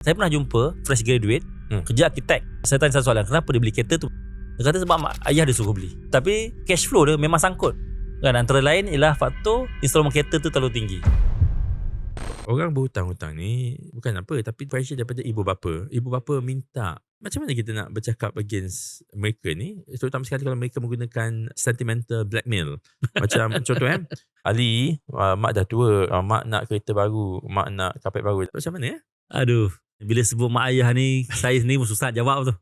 Saya pernah jumpa fresh graduate, kerja arkitek. Saya tanya satu soalan, kenapa dia beli kereta tu? Dia kata sebab ayah dia suruh beli. Tapi cash flow dia memang sangkut. Kan, antara lain ialah faktor installment kereta tu terlalu tinggi. Orang berhutang-hutang ni bukan apa, tapi pressure daripada ibu bapa. Ibu bapa minta. Macam mana kita nak bercakap against mereka ni? Terutama sekali kalau mereka menggunakan sentimental blackmail. Macam contoh Ali, mak dah tua, mak nak kereta baru, mak nak kapet baru. Macam mana Aduh, bila sebut mak ayah ni, saya sendiri pun susah nak jawab tu.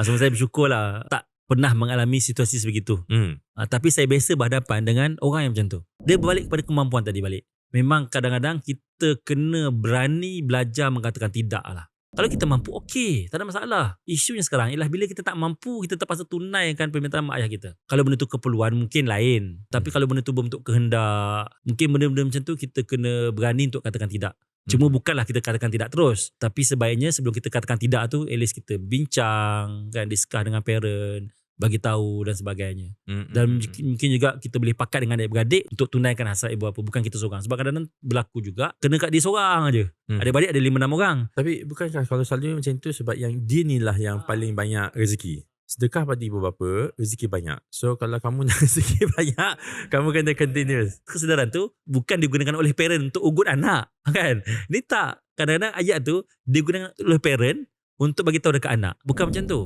Semua saya bersyukur lah tak pernah mengalami situasi sebegitu. Tapi saya biasa berhadapan dengan orang yang macam tu. Dia berbalik kepada kemampuan tadi balik. Memang kadang-kadang kita kena berani belajar mengatakan tidak lah. Kalau kita mampu, okey, tak ada masalah. Isunya sekarang ialah bila kita tak mampu, kita terpaksa tunaikan permintaan mak ayah kita. Kalau benda tu keperluan, mungkin lain. Tapi kalau benda tu berbentuk kehendak, mungkin benda-benda macam tu kita kena berani untuk katakan tidak. Cuma bukanlah kita katakan tidak terus. Tapi sebaiknya sebelum kita katakan tidak tu, at least kita bincang, kan, discuss dengan parent, bagi tahu dan sebagainya. Dan mungkin juga kita boleh pakat dengan adik-beradik untuk tunaikan hasrat ibu bapa, bukan kita seorang. Sebab kadang-kadang berlaku juga kena kat dia seorang aja. Adik-beradik ada 5-6 orang. Tapi bukankah kalau selalunya macam tu sebab yang dia ni lah yang paling banyak rezeki. Sedekah pada ibu bapa, rezeki banyak. So kalau kamu nak rezeki banyak, kamu kena continuous. Kesedaran tu bukan digunakan oleh parent untuk ugut anak, kan? Ni tak. Kadang-kadang ayat tu digunakan oleh parent untuk bagi tahu dekat anak. Bukan macam tu.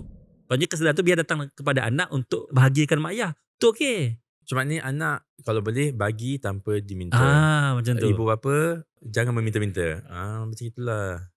Maksudnya kesedaran tu biar datang kepada anak untuk bahagiakan mak ayah. Tu okey. Cuma ni anak kalau boleh bagi tanpa diminta. Macam tu. Ibu bapa jangan meminta-minta. Macam itulah.